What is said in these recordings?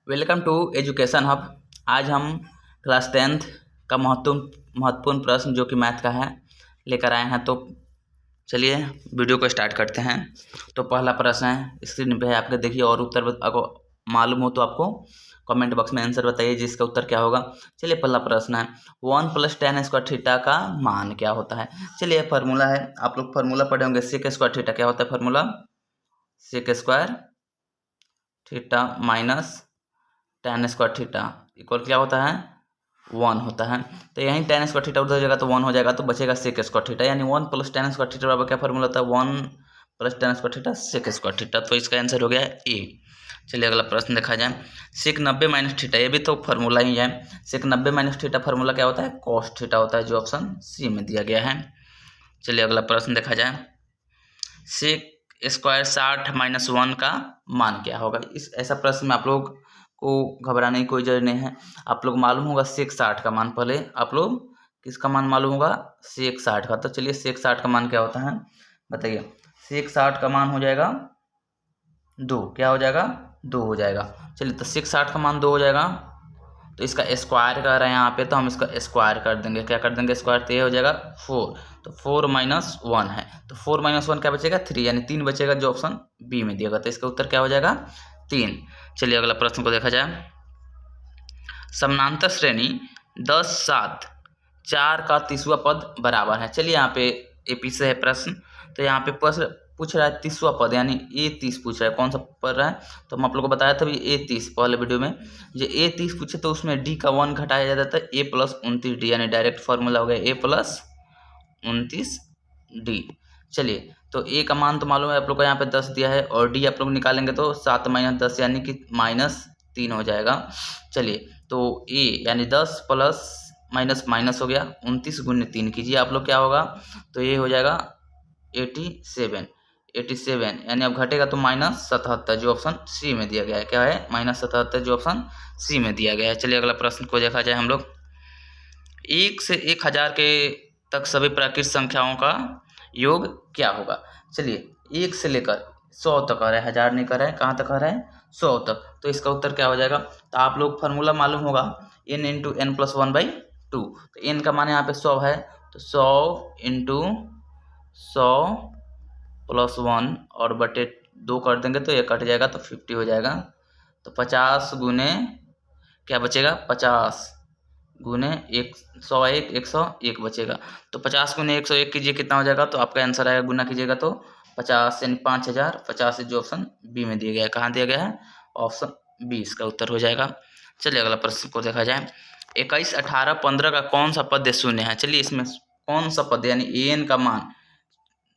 Welcome to education hub. आज हम class 10th का महत्वपूर्ण प्रश्न जो कि मैथ का है लेकर आए हैं। तो चलिए वीडियो को स्टार्ट करते हैं। तो पहला प्रश्न है, स्क्रीन पे है आपके, देखिए। और उत्तर आपको मालूम हो तो आपको कमेंट बॉक्स में आंसर बताइए जिसका उत्तर क्या होगा। चलिए पहला प्रश्न है, 1 + tan स्क्वायर थीटा का मान क्या होता है। चलिए फार्मूला है, आप लोग फार्मूला पढ़े होंगे। सेक स्क्वायर थीटा क्या होता है, formula sec square theta minus tan square theta equal क्या होता है, 1 होता है। तो यहीं tan स्क्वायर थीटा उधर जाएगा तो 1 हो जाएगा, तो बचेगा सेक स्क्वायर थीटा। यानी 1 + tan स्क्वायर थीटा बराबर क्या फार्मूला होता है, 1 + tan square theta sec square theta. तो इसका आंसर हो गया ए। चलिए अगला प्रश्न देखा जाए, सेक 90 - थीटा, ये भी तो फार्मूला ही है। सेक 90 - थीटा फार्मूला क्या होता है, कॉस थीटा होता है, जो ऑप्शन सी में दिया गया है। चलिए अगला प्रश्न देखा जाए, सेक स्क्वायर 60 - 1 का मान क्या होगा। इस ऐसा प्रश्न में आप लोग को घबराने की कोई जरूरत नहीं है। आप लोग मालूम होगा सेक 60 का मान। पहले आप लोग किसका मान मालूम होगा, सेक 60 का। तो चलिए सेक 60 का मान क्या होता है बताइए। सेक 60 का मान हो जाएगा 2। क्या हो जाएगा, 2 हो जाएगा। चलिए तो सेक 60 का मान 2 हो जाएगा, तो इसका स्क्वायर कर रहे हैं यहाँ पे, तो हम इसका स्क्वायर कर देंगे। क्या कर देंगे, स्क्वायर। तो ये हो जाएगा 4। तो 4 - 1 है, तो 4 - 1 क्या बचेगा, 3, यानी 3 बचेगा, जो ऑप्शन बी में दिएगा। तो इसका उत्तर क्या हो जाएगा, 3। चलिए अगला प्रश्न को देखा जाए, समानांतर श्रेणी 10, 7, 4 का 30वां पद बराबर है। चलिए यहाँ पे एपी से है प्रश्न। तो यहाँ पे प्रश्न पूछ रहा है 30वां पद, यानी A30 पूछ रहा है। कौन सा पढ़ रहा है, तो हम आप लोग को बताया था भी A30 पहले वीडियो में। जो A30 पूछे तो उसमें D का 1 घटाया जाता है, A + 29D, यानी डायरेक्ट फार्मूला हो गया A + 29D। चलिए तो A का मान तो मालूम है आप लोग को, यहाँ पे 10 दिया है, और D आप लोग निकालेंगे तो 7 - 10 यानी कि -3 हो जाएगा। चलिए तो A यानी 10 प्लस माइनस माइनस हो गया, 29 × 3 कीजिए आप लोग, क्या होगा, तो ये हो जाएगा 87 यानी अब घटेगा तो -77, जो ऑप्शन सी में दिया गया है। क्या है, -77, जो ऑप्शन सी में दिया गया है। चलिए अगला प्रश्न को देखा जाए हम लोग, 1 से 1000 के तक सभी प्राकृतिक संख्याओं का योग क्या होगा। चलिए 1 से लेकर 100 तक आ रहा है, 1000 नहीं कर रहा है, कहाँ तक आ रहा है, 100 तक। तो इसका उत्तर क्या हो जाएगा, तो आप लोग फार्मूला मालूम होगा, n × n + 1/2। तो n का मान यहाँ पे 100 है, तो 100 × 100 + 1 और बटे 2 कर देंगे तो ये कट जाएगा, तो 50 हो जाएगा। तो 50 गुने क्या बचेगा, 50 गुने 101, 101 बचेगा। तो 50 गुने 101 कीजिए, कितना हो जाएगा, तो आपका आंसर आएगा, गुना कीजिएगा तो 50 यानी 5000। 50 जो ऑप्शन बी में दिया गया है। कहाँ दिया गया है, ऑप्शन बी इसका उत्तर हो जाएगा। चलिए अगला प्रश्न को देखा जाए, 21, 18, 15 का कौन सा पद शून्य है। चलिए इसमें कौन सा पद, यानी an का मान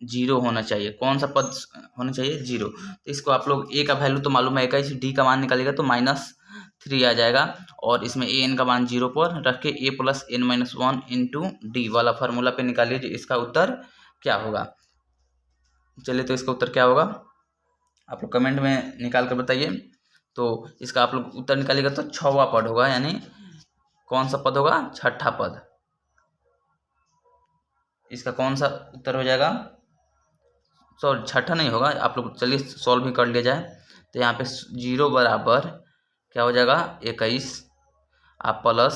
0 होना चाहिए। कौन सा पद होना चाहिए, 0। तो इसको आप लोग a का वैल्यू तो मालूम है 21, d का मान निकालेगा तो -3 आ जाएगा, और इसमें an का मान 0 पर रख के a + n - 1 × d वाला फार्मूला पे निकालिए, जो इसका उत्तर क्या होगा। चलिए तो इसका उत्तर क्या होगा, आप लोग कमेंट में निकाल कर बताइए। तो इसका आप लोग उत्तर निकालिएगा तो 6वां पद होगा, यानी कौन सा पद होगा, 6ठा पद। इसका कौन सा उत्तर हो जाएगा, सॉरी 6ठा नहीं होगा, आप लोग चलिए सॉल्व भी कर लिया जाए। तो यहाँ पे 0 बराबर क्या हो जाएगा, 21, आप प्लस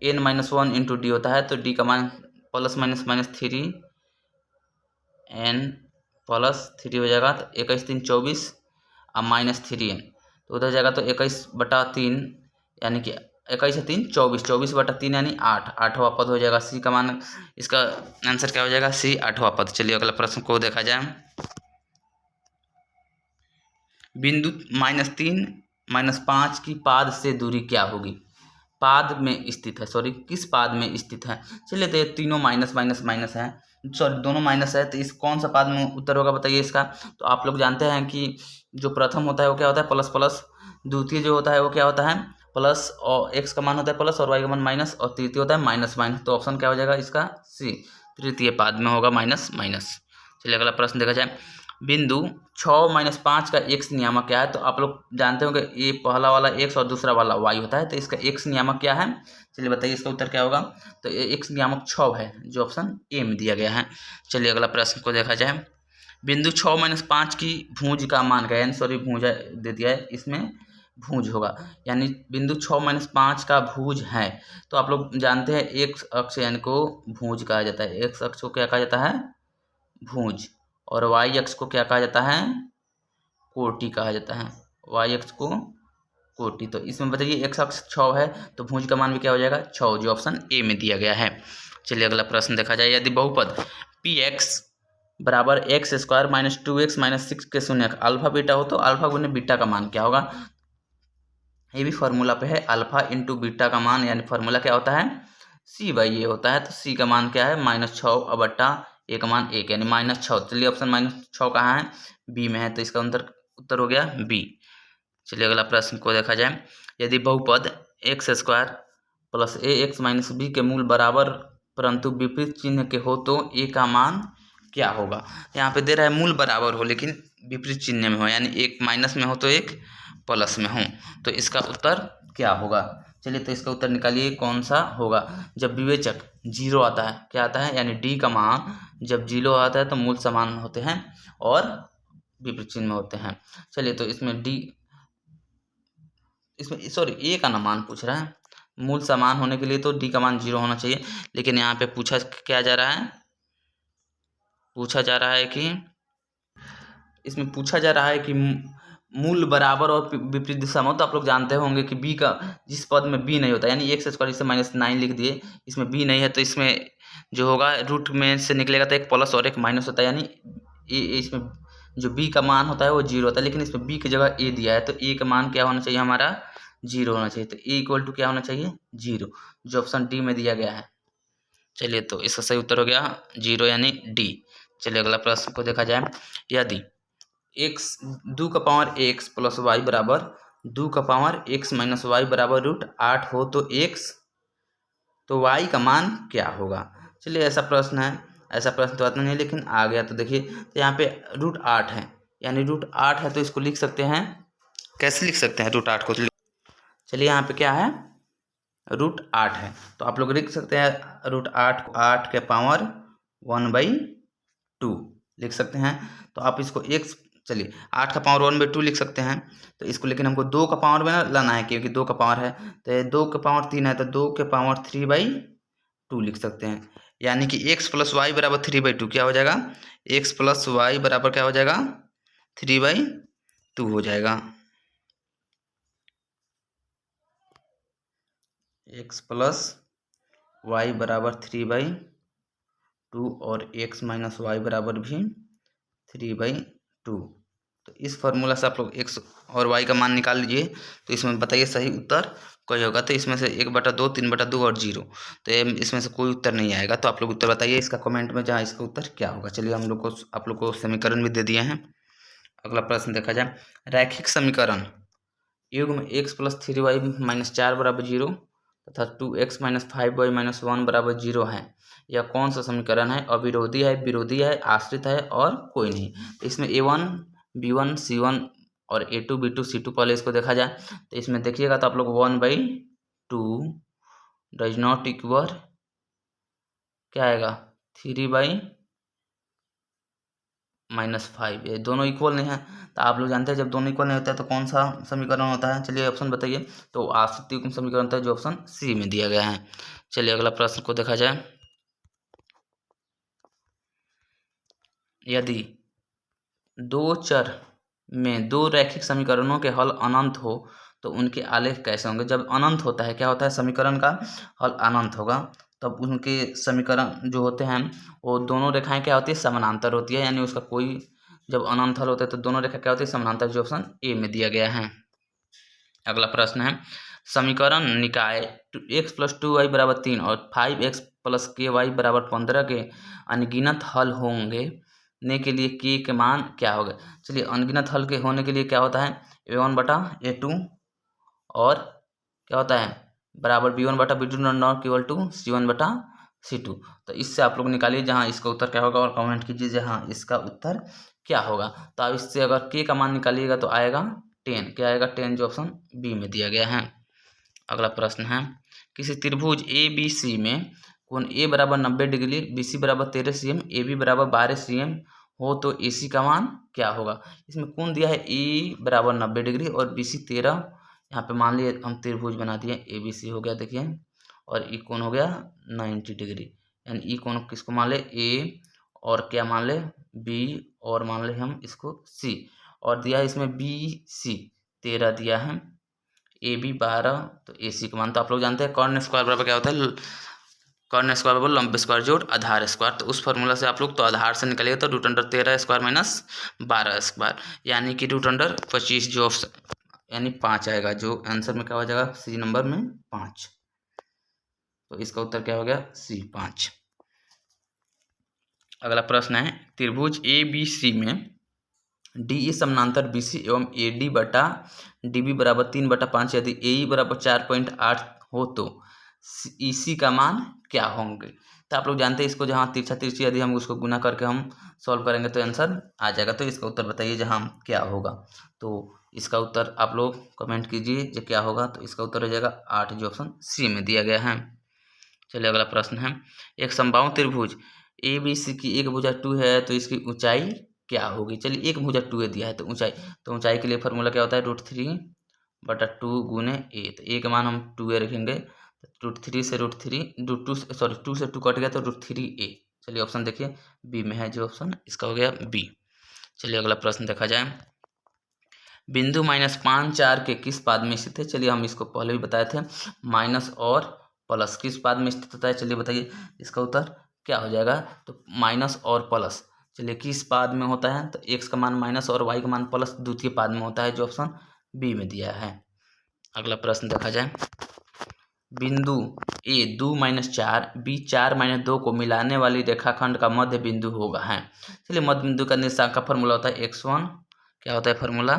n - 1 × d होता है, तो d का मान ±-3 n + 3 हो जाएगा। तो 21 × 3 = 24 अब -3n, तो उधर जाएगा तो 21/3, यानी कि 21 से 3 24, 24/3 यानी 8, 8वां पद हो जाएगा। सी का मान, इसका आंसर क्या हो जाएगा, सी 8वां पद। चलिए अगला प्रश्न को देखा जाए, बिंदु -3 - 5 की पाद से दूरी क्या होगी। पाद में स्थित है, सॉरी किस पाद में स्थित है। चलिए तो ये तीनों माइनस माइनस माइनस है, सॉरी दोनों माइनस है, तो इस कौन सा पाद में उत्तर होगा बताइए इसका। तो आप लोग जानते हैं कि जो प्रथम होता है वो क्या होता है, प्लस प्लस। द्वितीय जो होता है वो क्या होता है, प्लस, और एक्स का मान होता है प्लस और वाई का मान माइनस, और तृतीय होता है माइनस माइनस। तो ऑप्शन क्या हो जाएगा इसका, सी, तृतीय पाद में होगा माइनस माइनस। चलिए अगला प्रश्न देखा जाए, बिंदु 6 - 5 का एक्स नियामक क्या है। तो आप लोग जानते होंगे ये पहला वाला एक्स और दूसरा वाला वाई होता है, तो इसका एक्स नियामक क्या है, चलिए बताइए इसका उत्तर क्या होगा। तो ये एक्स नियामक 6 है, जो ऑप्शन ए में दिया गया है। चलिए अगला प्रश्न को देखा जाए, बिंदु 6 - 5 की भुज का मान क्या है, सॉरी भुजा दे दिया है इसमें, भुज होगा, यानी बिंदु 6-5 का भुज है। तो आप लोग जानते हैं एक्स अक्ष यानी को भुज कहा जाता है, एक्स अक्ष को क्या कहा जाता है, भुज, और वाई अक्ष को क्या कहा जाता है, कोटि कहा जाता है, वाई अक्ष को कोटि। तो इसमें बताइए एक्स अक्ष 6 है तो भुज का मान भी क्या हो जाएगा, 6, जो ऑप्शन ए में दिया गया है। चलिए अगला प्रश्न देखा जाए। यदि बहुपद पी एक्स बराबर x square minus 2x minus 6 के शून्य अल्फा बीटा हो तो अल्फा गुने बीटा का मान क्या होगा। ये भी फार्मूला पे है, अल्फा इंटू बीटा का मान, यानी फार्मूला क्या होता है, सी बाई ए होता है। तो सी का मान क्या है, -6 बट्टा ए का मान 1, यानी -6। चलिए ऑप्शन -6 कहाँ है, बी में है, तो इसका उत्तर हो गया बी। चलिए अगला प्रश्न को देखा जाए। यदि बहुपद एक्स स्क्वायर प्लस ए एक्स माइनस बी के मूल बराबर परंतु विपरीत चिन्ह के हो तो ए का मान क्या होगा। यहाँ पे दे रहा है मूल बराबर हो लेकिन विपरीत चिन्ह में हो, यानी एक माइनस में हो तो एक प्लस में हो, तो इसका उत्तर क्या होगा। चलिए तो इसका उत्तर निकालिए कौन सा होगा। जब विवेचक 0 आता है, क्या आता है, यानी डी का मान जब 0 आता है तो मूल समान होते हैं और विपरीत चिन्ह में होते हैं। चलिए तो इसमें डी, इसमें सॉरी ए का ना मान पूछ रहा है, मूल समान होने के लिए तो डी का मान 0 होना चाहिए, लेकिन यहाँ पे पूछा क्या जा रहा है, पूछा जा रहा है कि इसमें पूछा जा रहा है कि मूल बराबर और विपरीत दिशा में हो। तो आप लोग जानते होंगे कि बी का जिस पद में बी नहीं होता, यानी एक्स स्क्वायर इसे -9 लिख दिए, इसमें बी नहीं है तो इसमें जो होगा रूट में से निकलेगा तो एक प्लस और एक माइनस होता है, यानी इसमें जो बी का मान होता है वो 0 होता है, लेकिन इसमें बी की जगह ए दिया है तो ए का मान क्या होना चाहिए, हमारा 0 होना चाहिए। तो ए इक्वल टू क्या होना चाहिए, 0, जो ऑप्शन डी में दिया गया है। चलिए तो इसका सही उत्तर हो गया 0, यानी डी। चलिए अगला प्रश्न को देखा जाए। यदि एक्स 2 का पावर एक्स प्लस वाई बराबर 2 का पावर एक्स माइनस वाई बराबर √8 हो तो एक्स तो वाई का मान क्या होगा। चलिए ऐसा प्रश्न है, ऐसा प्रश्न तो आता नहीं लेकिन आ गया। तो देखिए तो यहाँ पे √8 है, यानी √8 है तो इसको लिख सकते हैं, कैसे लिख सकते हैं √8 को। चलिए यहाँ पे क्या है, √8 है तो आप लोग लिख सकते हैं √8 को 8 के पावर 1/2 लिख सकते हैं। तो आप इसको एक्स, चलिए 8 का पावर 1/2 लिख सकते हैं, तो इसको लेकिन हमको 2 का पावर में ना लाना है क्योंकि 2 का पावर है, तो ये 2 के पावर 3 है तो 2 के पावर 3/2 लिख सकते हैं, यानी कि x प्लस वाई बराबर 3/2 क्या हो जाएगा, x प्लस वाई बराबर क्या हो जाएगा, 3/2 हो जाएगा। x प्लस वाई बराबर 3/2 और x माइनस वाई बराबर भी 3/2। तो इस फार्मूला से आप लोग x और y का मान निकाल लीजिए। तो इसमें बताइए सही उत्तर कोई होगा, तो इसमें से 1/2, 3/2 और 0, तो इसमें से कोई उत्तर नहीं आएगा। तो आप लोग उत्तर बताइए इसका कमेंट में जहाँ इसका उत्तर क्या होगा। चलिए हम लोग को आप लोग को समीकरण भी दे दिए हैं। अगला प्रश्न देखा जाए। रैखिक समीकरण युग्म x प्लस 3y माइनस 4 बराबर 0 तथा 2x माइनस 5y माइनस 1 बराबर 0 है। यह कौन सा समीकरण है, अविरोधी है, विरोधी है, आश्रित है और कोई नहीं। तो इसमें a1 b1 c1 और a2 b2 c2 पहले इसको देखा जाए। तो इसमें देखिएगा तो आप लोग 1/2 डज नॉट इक्वल क्या आएगा, 3/-5, ये दोनों इक्वल नहीं है। तो आप लोग जानते हैं जब दोनों इक्वल नहीं होता है तो कौन सा समीकरण होता है। चलिए ऑप्शन बताइए। तो आश्रित युग्म समीकरण होता है जो ऑप्शन सी में दिया गया है। चलिए अगला प्रश्न को देखा जाए। यदि दो चर में दो रैखिक समीकरणों के हल अनंत हो तो उनके आलेख कैसे होंगे। जब अनंत होता है क्या होता है, समीकरण का हल अनंत होगा, तब उनके समीकरण जो होते हैं वो दोनों रेखाएं क्या होती है, समानांतर होती है, यानी उसका कोई जब अनंत हल होता है तो दोनों रेखा क्या होती है, समानांतर, जो ऑप्शन ए में दिया गया है। अगला प्रश्न है समीकरण निकाय x प्लस 2y बराबर 3 और 5x प्लस ky बराबर 15 के अनगिनत हल होंगे ने के लिए k के मान क्या होगा। चलिए अनगिनत हल के होने के लिए क्या होता है, a1/a2 और क्या होता है बराबर b1/b2 not equal to c1/c2। तो इससे आप लोग निकालिए जहाँ इसका उत्तर क्या होगा और कमेंट कीजिए जहाँ इसका उत्तर क्या होगा। तो आप इससे अगर k का मान निकालिएगा तो आएगा 10, क्या आएगा 10, जो ऑप्शन बी में दिया गया है। अगला प्रश्न है किसी त्रिभुज ए बी सी में कोण ए बराबर 90 डिग्री, बी सी बराबर 13 cm, ए बी बराबर 12 cm हो तो ए सी का मान क्या होगा। इसमें कोण दिया है ए बराबर 90 डिग्री और बी सी 13 यहाँ पे मान लिए हम त्रिभुज बना दिए, ABC हो गया देखिए, और ई कोण हो गया 90 डिग्री, यानी ई कोण किसको मान ले, ए, और क्या मान ले, बी, और मान ले हम इसको सी, और दिया है इसमें BC 13 दिया है, AB 12, तो AC का मान तो आप लोग जानते हैं, कॉर्न स्क्वायर बराबर क्या होता है, कॉर्न स्क्वायर बराबर लंब स्क्वायर जोड़ आधार स्क्वायर, तो उस फॉर्मूला से आप लोग तो आधार से निकलेगा तो √13² - 12², यानी कि √25 जो यानी 5 आएगा, जो आंसर में क्या हो जाएगा, सी नंबर में 5। तो इसका उत्तर क्या हो गया, C 5। अगला प्रश्न है, त्रिभुज ABC में DE समानांतर BC एवं AD बटा DB बराबर 3/5, यदि AE बराबर 4.8 हो तो EC का मान क्या होंगे। तो आप लोग जानते हैं इसको, जहाँ तिरछा तिरछी यदि हम उसको गुना करके हम सॉल्व करेंगे तो आंसर आ जाएगा। तो इसका उत्तर बताइए जहाँ क्या होगा। तो इसका उत्तर आप लोग कमेंट कीजिए जो क्या होगा। तो इसका उत्तर हो जाएगा 8, जो ऑप्शन सी में दिया गया है। चलिए अगला प्रश्न है, एक समबाहु त्रिभुज ABC की एक भुजा 2 है तो इसकी ऊंचाई क्या होगी। चलिए एक भुजा 2 दिया है तो ऊंचाई के लिए फार्मूला क्या होता है, √3/2 गुने a। तो a का मान हम 2a रखेंगे, √3 से √2 से 2 कट गया तो √3a। चलिए ऑप्शन देखिए बी में है, जो ऑप्शन इसका हो गया बी। चलिए अगला प्रश्न देखा जाए, बिंदु -5 4 के किस पाद में स्थित है। चलिए हम इसको पहले भी बताए थे, माइनस और प्लस किस पाद में स्थित होता है। चलिए बताइए इसका उत्तर क्या हो जाएगा। तो माइनस और प्लस, चलिए किस पाद में होता है, तो x का मान माइनस और y का मान प्लस द्वितीय पाद में होता है, जो ऑप्शन बी में दिया है। अगला प्रश्न देखा जाए, बिंदु A 2 - 4 B 4 - 2 को मिलाने वाली रेखाखंड का मध्य बिंदु होगा है। चलिए मध्य बिंदु का निर्देशांक का फॉर्मूला होता है x1, क्या होता है फॉर्मूला,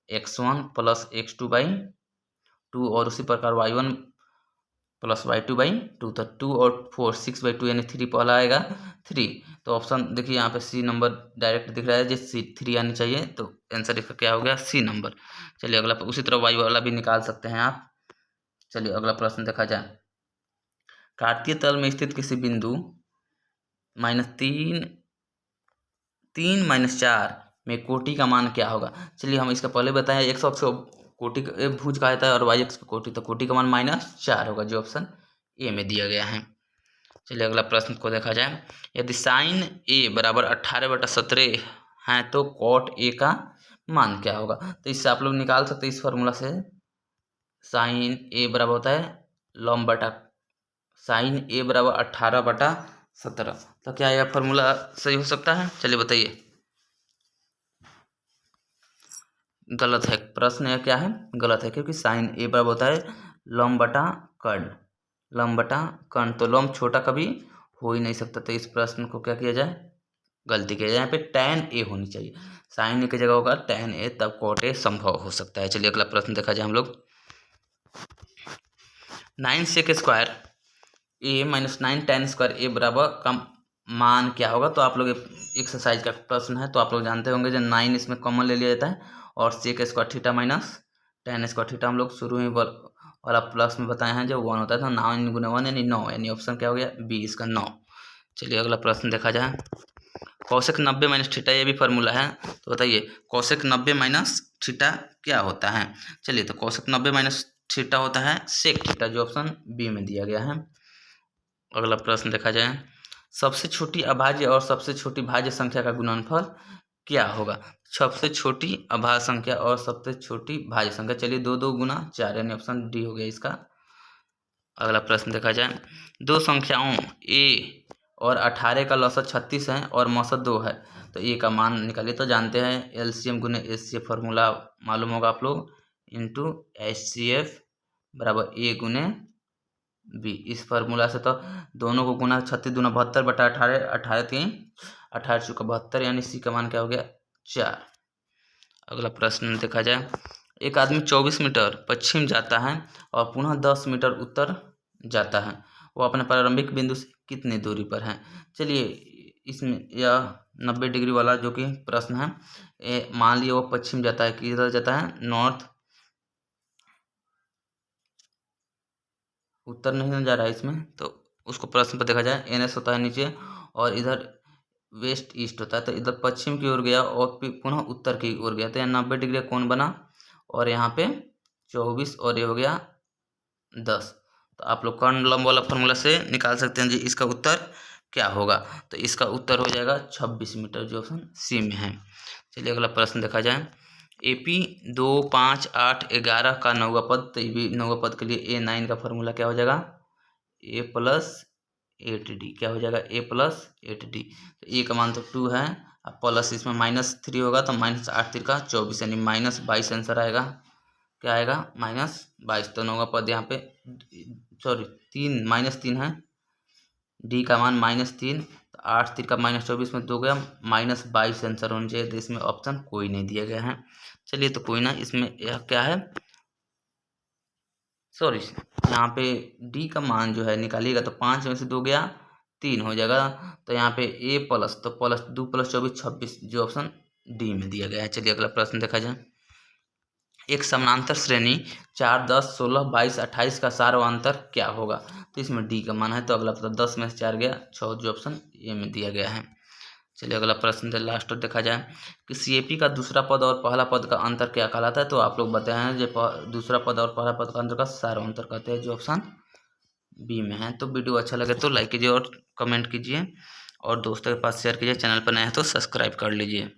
x1 + x2/2, और उसी प्रकार y1 + y2/2, तो 2 और 4 6/2 यानी 3 पहला आएगा 3। तो ऑप्शन देखिए यहाँ पे सी नंबर डायरेक्ट दिख रहा है, जो सी 3 आनी चाहिए, तो आंसर इसका क्या हो गया, सी नंबर। चलिए अगला, उसी तरह वाई वाला भी निकाल सकते हैं आप। चलिए अगला प्रश्न देखा जाए, कार्तीय तल में स्थित किसी बिंदु -3 -4 में कोटि का मान क्या होगा। चलिए हम इसका पहले बताएं, x अक्ष कोटि भुज का आता है और y अक्ष कोटि, तो कोटि का मान -4 होगा, जो ऑप्शन ए में दिया गया है। चलिए अगला प्रश्न को देखा जाए, यदि साइन A बराबर 18/17 है तो कॉट A का मान क्या होगा। तो इससे आप लोग निकाल सकते हैं इस फॉर्मूला से, साइन A बराबर होता है लॉम्ब बटा, साइन A बराबर 18/17। तो क्या यह फॉर्मूला सही हो सकता है। चलिए बताइए, गलत है। प्रश्न यह क्या है, गलत है, क्योंकि साइन A बराबर होता है लंब बटा कर्ण, लंब बटा कर्ण, तो लंब छोटा कभी हो ही नहीं सकता। तो इस प्रश्न को क्या किया जाए, गलती किया जाए, यहाँ पे tan A होनी चाहिए, साइन A की जगह होगा tan A, तब cot A संभव हो सकता है। चलिए अगला प्रश्न देखा जाए हम लोग, 9 sec² A - 9 tan² A बराबर का मान क्या होगा। तो आप लोग एक्सरसाइज का प्रश्न है, तो आप लोग जानते होंगे जो 9 इसमें कॉमन ले लिया जाता है, और sec² theta minus tan² theta हम लोग शुरू में वाला प्लस में बताए हैं जो 1 होता है, तो 9 × 1 यानी 9, यानी ऑप्शन क्या हो गया बी इसका 9। चलिए अगला प्रश्न देखा जाए, cosec 90 - थीटा, ये भी फार्मूला है, तो बताइए cosec 90 - थीटा क्या होता है। चलिए तो cosec 90 - थीटा होता है sec थीटा, जो ऑप्शन बी में दिया गया है। अगला प्रश्न देखा जाए, सबसे छोटी अभाज्य और सबसे छोटी भाज्य संख्या का गुणनफल क्या होगा। सबसे छोटी अभाज्य संख्या और सबसे छोटी भाज्य संख्या, चलिए 2 2 × 4, यानी ऑप्शन डी हो गया इसका। अगला प्रश्न देखा जाए, दो संख्याओं a और 18 का लसत 36 है और मसद 2 है, तो a का मान निकालिए। तो जानते हैं LCM × HCF फार्मूला मालूम होगा आप लोग, इंटू HCF बराबर a × b। इस फार्मूला से तो दोनों को गुना 36 दूना 72/18, 18 चुका 72, यानी सी का मान क्या हो गया 4। अगला प्रश्न देखा जाए, एक आदमी 24 मीटर पश्चिम जाता है और पुनः 10 मीटर उत्तर जाता है, वो अपने प्रारंभिक बिंदु से कितनी दूरी पर है। चलिए इसमें यह 90 डिग्री वाला जो कि प्रश्न है, मान लिया वो पश्चिम जाता है, किधर जाता है, नॉर्थ, उत्तर नहीं जा रहा है इसमें, तो उसको प्रश्न पर देखा जाए, NS होता है नीचे और इधर वेस्ट ईस्ट होता है, तो इधर पश्चिम की ओर गया और फिर पुनः उत्तर की ओर गया, तो यहाँ 90 डिग्री कोण बना और यहाँ पे 24 और ये हो गया 10। तो आप लोग कर्ण लंब वाला फॉर्मूला से निकाल सकते हैं जी इसका उत्तर क्या होगा। तो इसका उत्तर हो जाएगा 26 मीटर, जो ऑप्शन सी में है। चलिए अगला प्रश्न देखा जाए। AP 2, 5, 8, 11 का नौवा पद, तो ये भी नौवा पद के लिए A9 का फॉर्मूला क्या हो जाएगा, A+8D। क्या हो जाएगा, A+8D। तो ए का मान तो 2 है, अब प्लस इसमें -3 होगा तो -8×3 = 24, यानी -22 आंसर आएगा। क्या आएगा, -22। तो नौवा पद यहाँ पे सॉरी 3 है, डी का मान -3, तो 8×3 = -24 में 2 गया, -22 आंसर होना चाहिए। तो इसमें ऑप्शन कोई नहीं दिया गया है। चलिए तो कोई ना, इसमें यह क्या है, सॉरी यहाँ पे डी का मान जो है निकालिएगा तो 5 में से 2 गया 3 हो जाएगा। तो यहाँ पे A+, तो प्लस 2 + 24 26, जो ऑप्शन डी में दिया गया है। चलिए अगला प्रश्न देखा जाए। एक समानांतर श्रेणी 4, 10, 16, 22, 28 का सार्वंतर क्या होगा। तो इसमें डी का मान है, तो अगला प्रश्न 10 में से 4 गया 6, जो ऑप्शन ए में दिया गया है। चलिए अगला प्रश्न लास्ट देखा जाए कि CAP का दूसरा पद और पहला पद का अंतर क्या कहलाता है। तो आप लोग बताएं, जो दूसरा पद और पहला पद का अंतर का सार्वंतर कहते हैं, जो ऑप्शन बी में है। तो वीडियो अच्छा लगे तो लाइक कीजिए और कमेंट कीजिए, और दोस्तों के पास शेयर कीजिए। चैनल पर नए हैं तो सब्सक्राइब कर लीजिए।